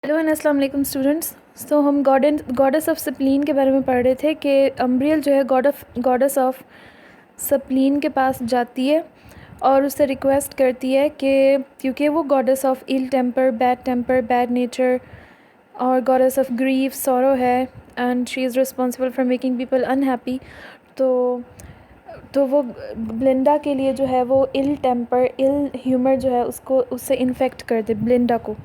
Hello and अस्सलाम वालेकुम students. सो हम गॉडेस ऑफ सप्लीन के बारे में पढ़ रहे थे कि अम्ब्रियल जो है गॉडेस ऑफ सप्लीन के पास जाती है और उससे रिक्वेस्ट करती है कि क्योंकि वो goddess of ill temper bad nature और गॉडेस ऑफ ग्रीफ सॉरो है and she is responsible for making people unhappy. तो वो ब्लिंडा के लिए जो है वो इल ह्यूमर जो है उससे इन्फेक्ट कर दे ब्लिंडा को,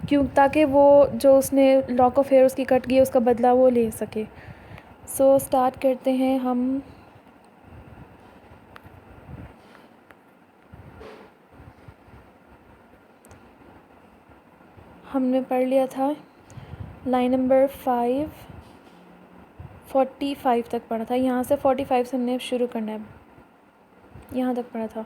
क्यों, ताकि वो जो उसने लॉक ऑफ हेयर उसकी कट गई उसका बदला वो ले सके। सो स्टार्ट करते हैं हम। हमने पढ़ लिया था लाइन नंबर 45 तक पढ़ा था। यहाँ से 45 से हमने शुरू करना है, यहाँ तक पढ़ा था।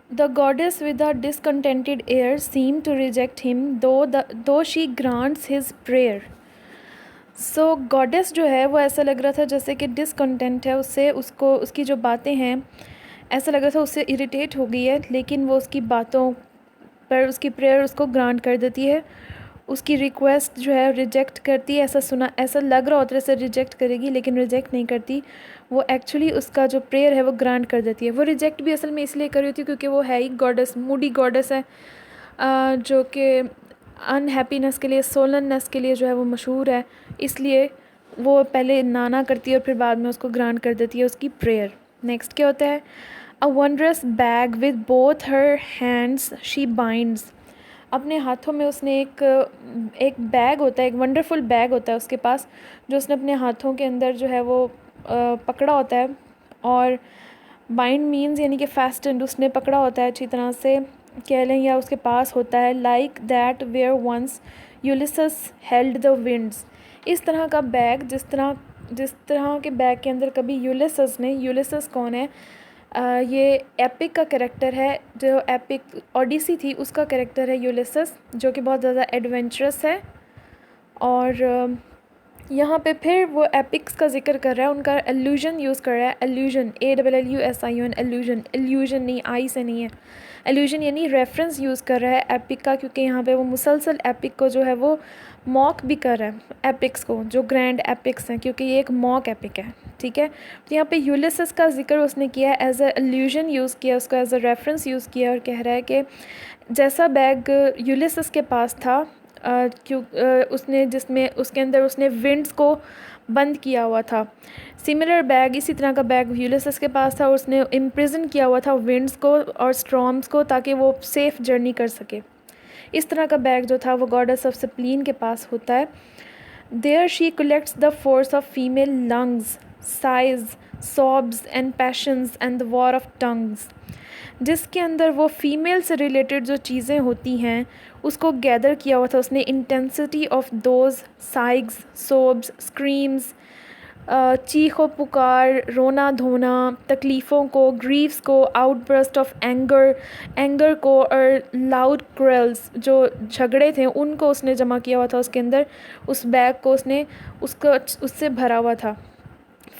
The goddess with a discontented air seemed to reject him though she grants his prayer. So goddess जो है वो ऐसा लग रहा था जैसे कि डिसकंटेंट है, उससे उसकी जो बातें हैं ऐसा लग रहा था उससे इरिटेट हो गई है, लेकिन वो उसकी बातों पर उसकी प्रेयर उसको ग्रांट कर देती है। उसकी रिक्वेस्ट जो है रिजेक्ट करती है, ऐसा लग रहा होता है जैसे रिजेक्ट करेगी, लेकिन रिजेक्ट नहीं करती। वो एक्चुअली उसका जो प्रेयर है वो ग्रांट कर देती है। वो रिजेक्ट भी असल में इसलिए कर रही होती है क्योंकि वो है ही गॉडेस, मूडी गॉडेस है, जो कि अनहैप्पीनेस के लिए, सोलननेस के लिए जो है वो मशहूर है। इसलिए वो पहले नाना करती है और फिर बाद में उसको ग्रांट कर देती है उसकी प्रेयर। नेक्स्ट क्या होता है? A wondrous bag with both her hands she binds. अपने हाथों में उसने एक बैग होता है, एक वंडरफुल बैग होता है उसके पास, जो उसने अपने हाथों के अंदर जो है वो पकड़ा होता है। और बाइंड मीन्स यानी कि फास्टेंड, उसने पकड़ा होता है अच्छी तरह से कह लें, या उसके पास होता है। Like that where once Ulysses held the winds. इस तरह का बैग, जिस तरह के बैग के अंदर कभी यूलिसस कौन है? ये एपिक का कैरेक्टर है, जो एपिक ओडिसी थी उसका कैरेक्टर है यूलिसस, जो कि बहुत ज़्यादा एडवेंचरस है। और यहाँ पे फिर वो एपिक्स का जिक्र कर रहा है, उनका एल्यूजन यूज़ कर रहा है। एल्यूजन, ALLUSION, एल्यूजन नहीं, आई से नहीं है। एल्यूजन यानी रेफरेंस यूज़ कर रहा है एपिक का, क्योंकि यहाँ पे वो मुसलसल एपिक को जो है वो मॉक भी कर रहा है, एपिक्स को, जो ग्रैंड एपिक्स हैं, क्योंकि ये एक मॉक एपिक है। ठीक है, तो यहाँ पे यूलिसस का जिक्र उसने किया है, एज अ एल्यूजन यूज़ किया, उसका एज अ रेफरेंस यूज़ किया, और कह रहा है कि जैसा बैग यूलिसस के पास था, उसने जिसमें उसके अंदर उसने विंड्स को बंद किया हुआ था, सिमिलर बैग, इसी तरह का बैग यूलिसस के पास था, उसने इम्प्रिजन किया हुआ था विंड्स को और स्टॉर्म्स को, ताकि वो सेफ़ जर्नी कर सके। इस तरह का बैग जो था वो गॉडेस ऑफ सप्लीन के पास होता है। There she collects the force of female lungs, sighs, sobs and passions and the war of tongues. जिसके अंदर वो फीमेल से रिलेटेड जो चीज़ें होती हैं उसको गैदर किया हुआ था उसने। इंटेंसिटी ऑफ दोज, साइग्स, सोब्स, स्क्रीम्स, चीखो पुकार, रोना धोना, तकलीफ़ों को, ग्रीफ्स को, आउटबर्स्ट ऑफ एंगर को, और लाउड क्रेल्स, जो झगड़े थे उनको उसने जमा किया हुआ था उसके अंदर। उस बैग को उससे भरा हुआ था,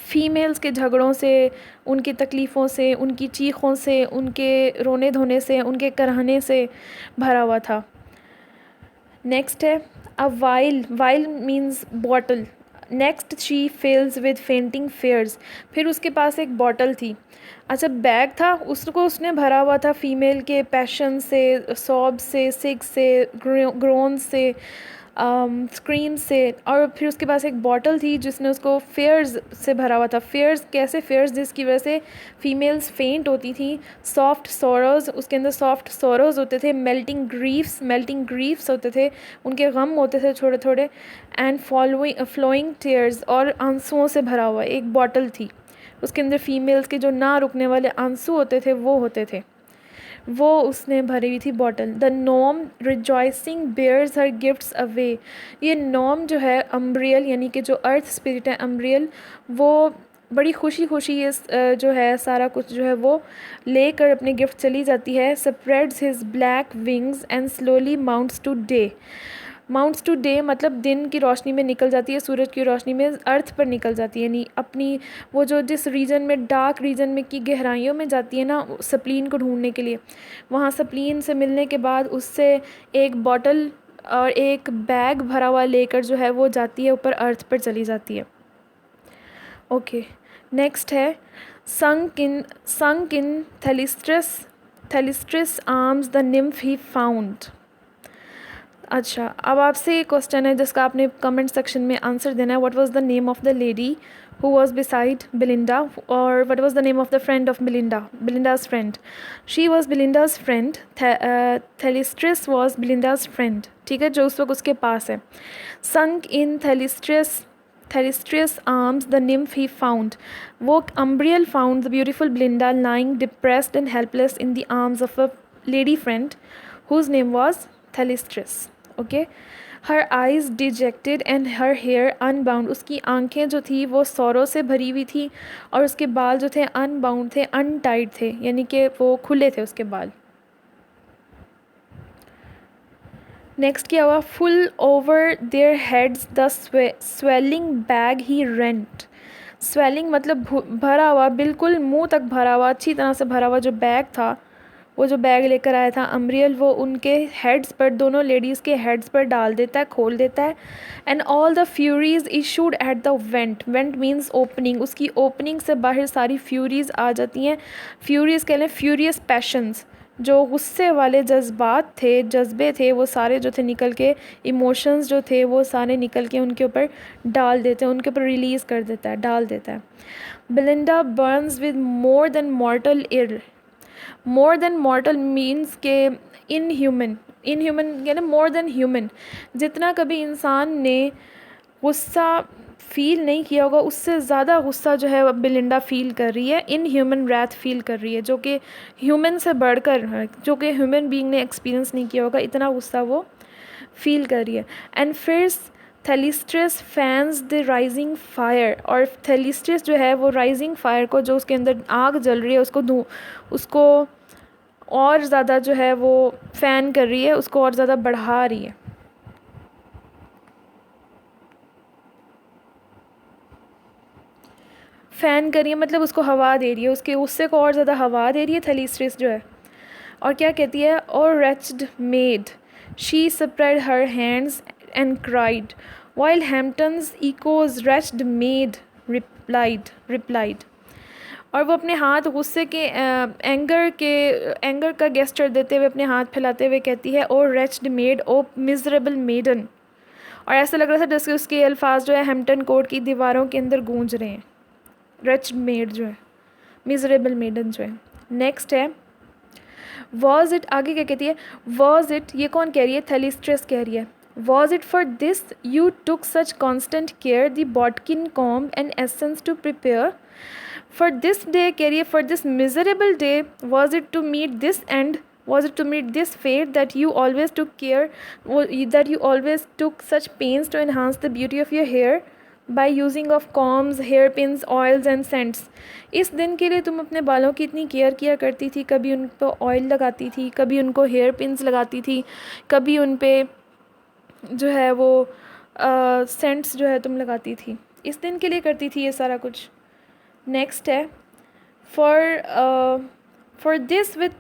फ़ीमेल्स के झगड़ों से, उनकी तकलीफ़ों से, उनकी चीखों से, उनके रोने धोने से, उनके कराहने से भरा हुआ था। नेक्स्ट है a vial means bottle. Next she fills with fainting fears. फिर उसके पास एक बॉटल थी, अच्छा बैग था, उसको उसने भरा हुआ था फीमेल के पैशन से, सॉब से, सिग से, ग्रोन से, स्क्रीम से। और फिर उसके पास एक बॉटल थी जिसने उसको फेयर्स से भरा हुआ था। फेयर्स कैसे? फेयर्स जिसकी वजह से फ़ीमेल्स फेंट होती थी। सॉफ्ट सोरोज़, उसके अंदर सॉफ्ट सोरोज़ होते थे। मेल्टिंग ग्रीफ्स होते थे, उनके गम होते थे थोड़े थोड़े। एंड फ्लोइंग टीयर्स, और आंसुओं से भरा हुआ एक बॉटल थी। उसके अंदर फ़ीमेल्स के जो ना रुकने वाले आंसू होते थे वो होते थे, वो उसने भरी हुई थी bottle. The gnome rejoicing bears her gifts away. ये नॉम जो है अम्ब्रियल, यानी कि जो अर्थ स्पिरिट है अम्ब्रियल, वो बड़ी खुशी खुशी ये जो है सारा कुछ जो है वो लेकर अपने गिफ्ट चली जाती है। Spreads his black wings and slowly mounts to day. Mounts to day मतलब दिन की रोशनी में निकल जाती है, सूरज की रोशनी में अर्थ पर निकल जाती है, यानी अपनी वो जो जिस रीजन में डार्क रीजन में की गहराइयों में जाती है ना सप्लीन को ढूंढने के लिए, वहाँ सप्लीन से मिलने के बाद उससे एक बॉटल और एक बैग भरा हुआ लेकर जो है वो जाती है ऊपर अर्थ पर चली जाती है। ओके, नेक्स्ट है sunk in Thalystris arms the nymph he found। अच्छा, अब आपसे एक क्वेश्चन है जिसका आपने कमेंट सेक्शन में आंसर देना है। What was the name of the lady who was beside Belinda, और what was the name of the friend of Belinda's friend. She was Belinda's friend, Thalestris was Belinda's friend, ठीक है, जो उस वक्त उसके पास है। संक इन Thalystris arms the nymph he found, वो Umbriel found the beautiful Belinda lying depressed and helpless in the arms of a lady friend whose name was Thalystris। Okay, her eyes dejected and her hair unbound, उसकी आंखें जो थी वो सौरों से भरी हुई थी और उसके बाल जो थे अनबाउंड थे, अनटाइड थे, यानी कि वो खुले थे उसके बाल। नेक्स्ट क्या हुआ, full over their heads the swelling bag he rent. Swelling मतलब भरा हुआ, बिल्कुल मुंह तक भरा हुआ, अच्छी तरह से भरा हुआ जो बैग था, वो जो बैग लेकर आया था अम्ब्रियल, वो उनके हेड्स पर, दोनों लेडीज़ के हेड्स पर डाल देता है, खोल देता है। And all the Furies issued at the went, went means opening, उसकी ओपनिंग से बाहर सारी फ्यूरीज आ जाती हैं। फ्यूरीज कह लें फ्यूरियस पैशंस, जो गुस्से वाले जज्बात थे, जज्बे थे, वो सारे जो थे निकल के, इमोशंस जो थे वो सारे निकल के उनके ऊपर डाल देते हैं, उनके ऊपर रिलीज़ कर देता है, डाल देता है। Belinda burns with more than mortal ire, more than mortal means के इनह्यूमन, इनह्यूमन यानी मोर देन ह्यूमन, जितना कभी इंसान ने गुस्सा फील नहीं किया होगा उससे ज़्यादा गुस्सा जो है बिलिंडा फ़ील कर रही है, इन ह्यूमन रैथ फील कर रही है, जो कि ह्यूमन से बढ़कर है, जो कि ह्यूमन बीइंग ने एक्सपीरियंस नहीं किया होगा, इतना गुस्सा वो फील कर रही है। एंड फिर थैलिस्ट्रिस फैंस द राइजिंग फायर, और थैलिस्ट्रिस जो है वो राइजिंग फायर को, जो उसके अंदर आग जल रही है, उसको और ज़्यादा जो है वो फ़ैन कर रही है, उसको और ज़्यादा बढ़ा रही है। फ़ैन कर रही है मतलब उसको हवा दे रही है, उसके गुस्से को और ज़्यादा हवा दे रही है थैलिस्ट्रिस जो है। और क्या कहती है, और wretched maid she spread her hands and cried while Hampton's echoes wretched maid replied. और वो अपने हाथ गुस्से के एंगर का गेस्चर देते हुए, अपने हाथ फैलाते हुए कहती है, ओ रेच्ड मेड, ओ मिजरेबल मेडन। और ऐसा लग रहा था जैसे उसके अल्फाज जो है हैम्पटन कोर्ट की दीवारों के अंदर गूंज रहे हैं। रेच्ड मेड जो है, मिजरेबल मेडन जो है। नेक्स्ट है वॉज इट, आगे क्या कहती है, वॉज इट, ये कौन कह रही है, थैलिस्ट्रिस कह रही है, was it for this you took such constant care the bodkin comb and essence to prepare for this day, कह रही है for this miserable day, was it to meet this end, was it to meet this fate that you always took care, that you always took such pains to enhance the beauty of your hair by using of combs, hair pins, oils and scents। इस दिन के लिए तुम अपने बालों की इतनी care किया करती थी, कभी उन पर ऑयल लगाती थी, कभी उनको हेयर पिन्स लगाती थी, कभी उन पे जो है वो सेंट्स जो है तुम लगाती थी, इस दिन के लिए करती थी ये सारा कुछ। नेक्स्ट है for this with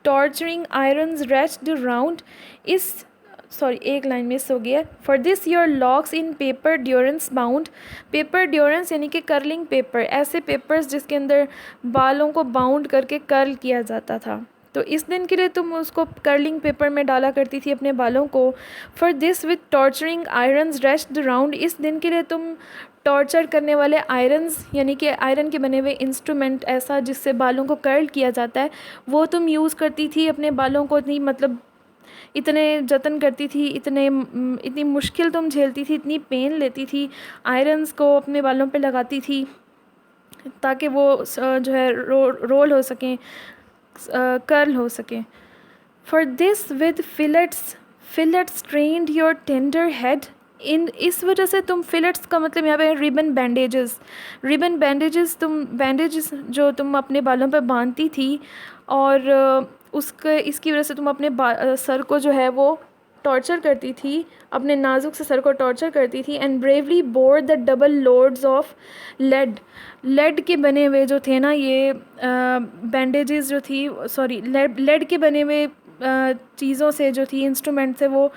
torturing irons wreathed round, इस सॉरी एक लाइन मिस हो गया, for this your locks in paper durance bound, paper durance यानी कि कर्लिंग पेपर, ऐसे पेपर्स जिसके अंदर बालों को बाउंड करके कर्ल किया जाता था, तो इस दिन के लिए तुम उसको कर्लिंग पेपर में डाला करती थी अपने बालों को। For this with torturing irons wreathed round, इस दिन के लिए तुम टॉर्चर करने वाले आयरन्स यानी कि आयरन के बने हुए इंस्ट्रूमेंट, ऐसा जिससे बालों को कर्ल किया जाता है, वो तुम यूज़ करती थी अपने बालों को, इतनी मतलब इतने जतन करती थी, इतनी मुश्किल तुम झेलती थी, इतनी पेन लेती थी, आयरन्स को अपने बालों पे लगाती थी ताकि वो जो है रोल हो सकें, कर्ल हो सकें। For this with fillets trend your tender head, इस वजह से तुम फिलेट्स का मतलब यहाँ पे रिबन बैंडेजेस तुम बैंडेजेस जो तुम अपने बालों पे बांधती थी, और इसकी वजह से तुम अपने सर को जो है वो टॉर्चर करती थी, अपने नाजुक से सर को टॉर्चर करती थी, and bravely bore the double loads of lead के बने हुए जो थे ना ये बैंडेजेस जो थी, सॉरी लेड के बने हुए चीज़ों से जो थी, इंस्ट्रूमेंट से वो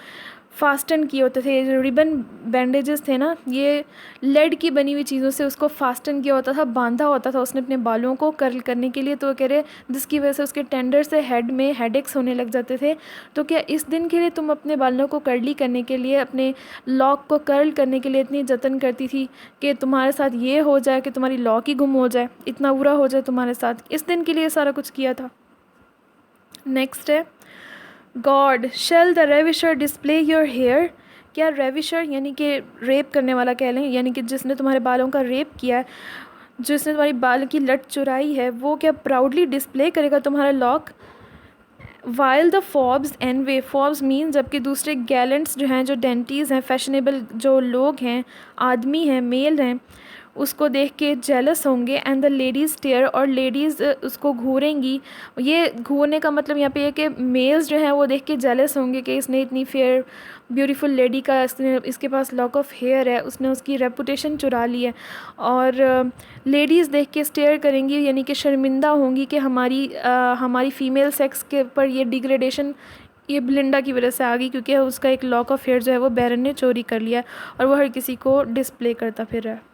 फास्टन किए होते थे। जो रिबन बैंडेजेस थे ना, ये लेड की बनी हुई चीज़ों से उसको फास्टन किया होता था, बांधा होता था उसने अपने बालों को कर्ल करने के लिए। तो कह रहे जिसकी वजह से उसके टेंडर से हेड में हेडेक्स होने लग जाते थे। तो क्या इस दिन के लिए तुम अपने बालों को कर्ली करने के लिए, अपने लॉक को कर्ल करने के लिए इतनी जतन करती थी कि तुम्हारे साथ ये हो जाए कि तुम्हारी लॉक ही गुम हो जाए, इतना बुरा हो जाए तुम्हारे साथ, इस दिन के लिए सारा कुछ किया था। नेक्स्ट है God shall the ravisher display your hair. क्या रेविशर यानी कि रेप करने वाला कह लें, यानी कि जिसने तुम्हारे बालों का रेप किया है, जिसने तुम्हारी बाल की लट चुराई है, वो क्या प्राउडली डिस्प्ले करेगा तुम्हारा lock. While the Forbes and way, Forbes mean जबकि दूसरे गैलेंट्स जो हैं, जो डेंटीज़ हैं, फैशनेबल जो लोग हैं, आदमी हैं, मेल हैं, उसको देख के जेलस होंगे। एंड द लेडीज़ टेयर, और लेडीज़ उसको घूरेंगी। ये घूरने का मतलब यहाँ पे है कि मेल्स जो हैं वो देख के जेलस होंगे कि इसने इतनी फेयर ब्यूटीफुल लेडी का, इसके पास लॉक ऑफ हेयर है, उसने उसकी रेपुटेशन चुरा ली है। और लेडीज़ देख के स्टेयर करेंगी, यानी कि शर्मिंदा होंगी कि हमारी फ़ीमेल सेक्स के ऊपर ये डिग्रेडेशन ये ब्लिंडा की वजह से आ गई, क्योंकि उसका एक लॉक ऑफ हेयर जो है वो बैरन ने चोरी कर लिया और वो हर किसी को डिस्प्ले करता फिर रहा है।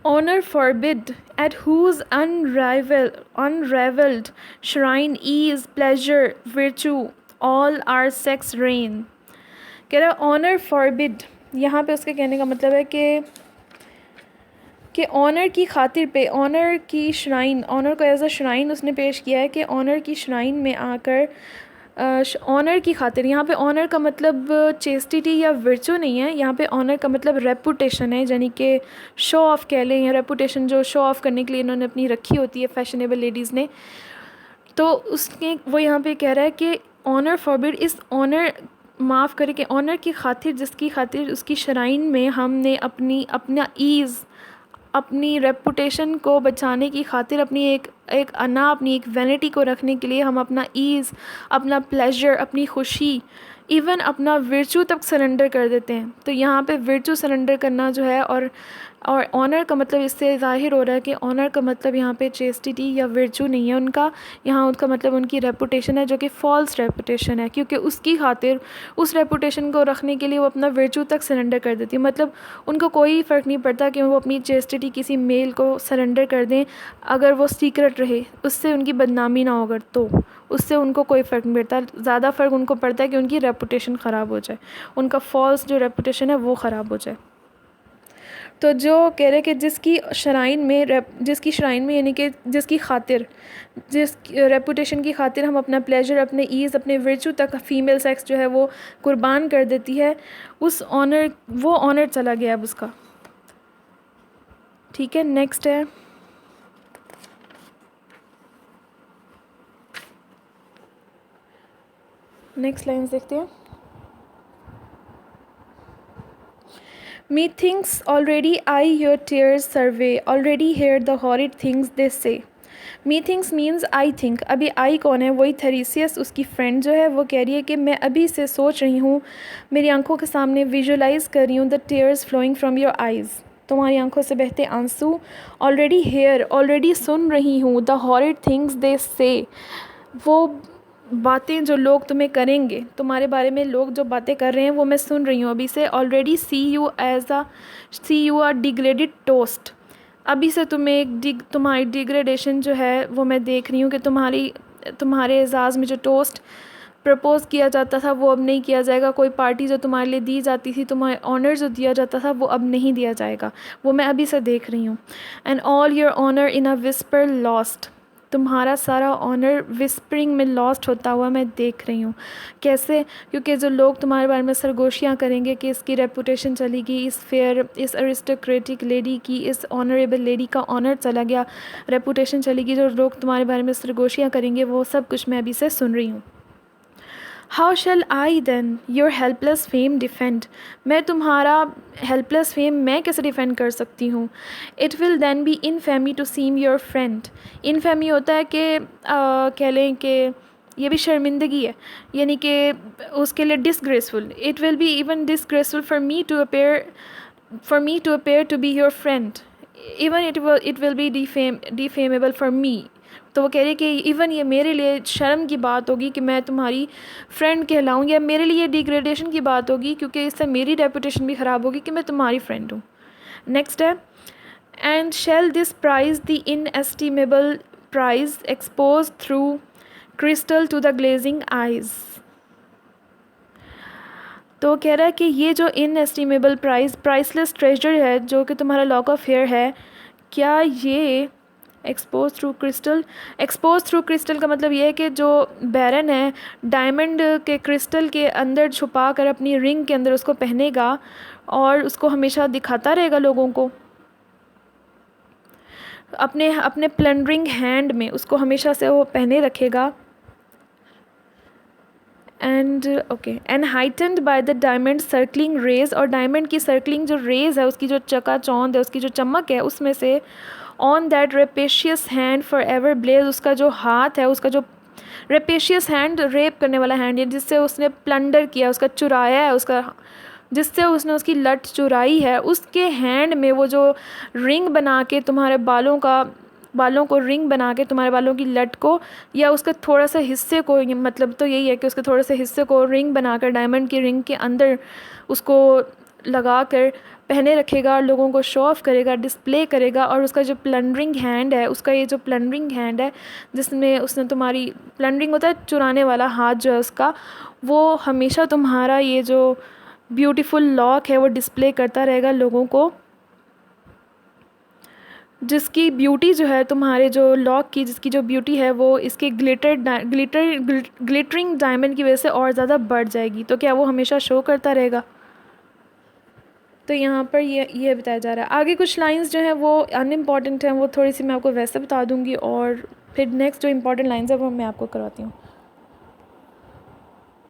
Honor forbid, at whose unraveled shrine ease, pleasure, virtue, all our sex reign। कह रहा है ऑनर फॉरबिड, यहाँ पे उसके कहने का मतलब है कि ऑनर की खातिर पे, ऑनर की श्राइन, ऑनर को एज अ श्राइन उसने पेश किया है कि ऑनर की श्राइन में आकर ऑनर की खातिर, यहाँ पे ऑनर का मतलब चेस्टिटी या वर्चू नहीं है, यहाँ पे ऑनर का मतलब रेपुटेशन है, यानी कि शो ऑफ़ कह लें, या रेपुटेशन जो शो ऑफ़ करने के लिए इन्होंने अपनी रखी होती है फैशनेबल लेडीज़ ने। तो उसके वो यहाँ पे कह रहा है कि ऑनर फॉरबिड, इस ऑनर माफ़ करे कि ऑनर की खातिर, जिसकी खातिर उसकी शराइन में हमने अपना ईज़, अपनी रेपुटेशन को बचाने की खातिर, अपनी एक अना, अपनी एक वैनिटी को रखने के लिए हम अपना ईज़, अपना प्लेजर, अपनी खुशी, इवन अपना वर्चू तक सरेंडर कर देते हैं। तो यहाँ पे वर्चू सरेंडर करना जो है, और ऑनर का मतलब इससे ज़ाहिर हो रहा है कि ऑनर का मतलब यहाँ पे चेस्टिटी या वर्चू नहीं है उनका, यहाँ उनका मतलब उनकी रेपुटेशन है, जो कि फ़ॉल्स रेपुटेशन है, क्योंकि उसकी खातिर, उस रेपुटेशन को रखने के लिए वो अपना वर्चू तक सरेंडर कर देती है। मतलब उनको कोई फ़र्क नहीं पड़ता कि वो अपनी चेस्टिटी किसी मेल को सरेंडर कर दें, अगर वो सीक्रेट रहे, उससे उनकी बदनामी ना हो, अगर तो उससे उनको कोई फ़र्क नहीं पड़ता। ज़्यादा फ़र्क उनको पड़ता है कि उनकी रेपुटेशन ख़राब हो जाए, उनका फ़ॉल्स जो रेपुटेशन है वो ख़राब हो जाए। तो जो कह रहे कि जिसकी श्राइन में यानी कि जिसकी खातिर, जिस रेपुटेशन की खातिर हम अपना प्लेजर, अपने ईज़, अपने वर्चू तक फ़ीमेल सेक्स जो है वो कुर्बान कर देती है, वो ऑनर चला गया अब उसका। ठीक है, नेक्स्ट है नेक्स्ट लाइन्स देखते हैं। Methinks already I your tears survey, already hear the horrid things they say। Methinks means I think। अभी I कौन है? वही थेरेसियस, उसकी फ्रेंड जो है, वो कह रही है कि मैं अभी से सोच रही हूँ, मेरी आंखों के सामने विजुलाइज़ कर रही हूँ the tears flowing from your eyes, तुम्हारी आंखों से बहते आंसू। already hear, already सुन रही हूँ the horrid things they say, वो बातें जो लोग तुम्हें करेंगे, तुम्हारे बारे में लोग जो बातें कर रहे हैं वो मैं सुन रही हूँ अभी से। Already see you are degraded toast, अभी से तुम्हारी डिग्रेडेशन जो है वो मैं देख रही हूँ कि तुम्हारे एजाज़ में जो टोस्ट प्रपोज़ किया जाता था वो अब नहीं किया जाएगा। कोई पार्टी जो तुम्हारे लिए दी जाती थी, तुम्हारे ऑनर जो दिया जाता था, वो अब नहीं दिया जाएगा, वो मैं अभी से देख रही हूँ। And all your honour in a whisper lost, तुम्हारा सारा ऑनर विस्परिंग में लॉस्ट होता हुआ मैं देख रही हूँ। कैसे? क्योंकि जो लोग तुम्हारे बारे में सरगोशियाँ करेंगे कि इसकी रेपुटेशन चली गई, इस फेयर, इस अरिस्टोक्रेटिक लेडी की, इस ऑनरेबल लेडी का ऑनर चला गया, रेपुटेशन चली गई, जो लोग तुम्हारे बारे में सरगोशियाँ करेंगे वो सब कुछ मैं अभी से सुन रही हूँ। How shall I then your helpless fame defend, मैं तुम्हारा हेल्पलेस फेम मैं कैसे डिफेंड कर सकती हूँ। It will then be infamy to seem your friend, infamy होता है कि कह लें कि ये भी शर्मिंदगी है, यानी कि उसके लिए disgraceful. It will be even disgraceful for me to appear to be your friend, even it will be defamable for me. तो वो कह रही कि इवन ये मेरे लिए शर्म की बात होगी कि मैं तुम्हारी फ्रेंड कहलाऊँ, या मेरे लिए डिग्रेडेशन की बात होगी, क्योंकि इससे मेरी रेपुटेशन भी ख़राब होगी कि मैं तुम्हारी फ्रेंड हूँ। नेक्स्ट है, and shall this prize the inestimable prize expose through crystal to the glazing eyes. तो कह रहा है कि ये जो इनएस्टिमेबल प्राइसलेस ट्रेजर है जो कि तुम्हारा लॉक ऑफ हेयर है, क्या ये एक्सपोज थ्रू क्रिस्टल का मतलब ये है कि जो बैरन है डायमंड के क्रिस्टल के अंदर छुपा कर अपनी रिंग के अंदर उसको पहनेगा और उसको हमेशा दिखाता रहेगा लोगों को, अपने अपने प्लंडरिंग हैंड में उसको हमेशा से वो पहने रखेगा। And heightened by the diamond circling rays, और डायमंड की सर्कलिंग जो रेज है, उसकी जो चकाचौंध है, उसकी जो चमक है, उसमें से on that rapacious hand forever blaze, उसका जो हाथ है, उसका जो रेपेशियस हैंड, रेप करने वाला हैंड है, जिससे उसने प्लंडर किया, उसका चुराया है, उसका जिससे उसने उसकी लट चुराई है, उसके हैंड में वो जो रिंग बना के तुम्हारे बालों को रिंग बना के तुम्हारे बालों की लट को, या उसके थोड़ा सा हिस्से को, मतलब तो यही है कि उसके थोड़े से हिस्से को रिंग बनाकर डायमंड की रिंग के अंदर उसको लगा कर पहने रखेगा और लोगों को शो ऑफ करेगा, डिस्प्ले करेगा। और उसका जो प्लंडरिंग हैंड है, उसका ये जो प्लंडरिंग हैंड है जिसमें उसने तुम्हारी प्लंडरिंग होता है, चुराने वाला हाथ जो है उसका, वो हमेशा तुम्हारा ये जो ब्यूटीफुल लॉक है वो डिस्प्ले करता रहेगा लोगों को, जिसकी ब्यूटी जो है तुम्हारे जो लॉक की, जिसकी जो ब्यूटी है वो इसके ग्लिटरिंग डायमंड की वजह से और ज़्यादा बढ़ जाएगी। तो क्या वो हमेशा शो करता रहेगा? तो यहाँ पर ये बताया जा रहा है। आगे कुछ लाइंस जो हैं वो अनइम्पॉर्टेंट हैं, वो थोड़ी सी मैं आपको वैसे बता दूँगी, और फिर नेक्स्ट जो इम्पॉर्टेंट लाइंस है वो मैं आपको करवाती हूँ।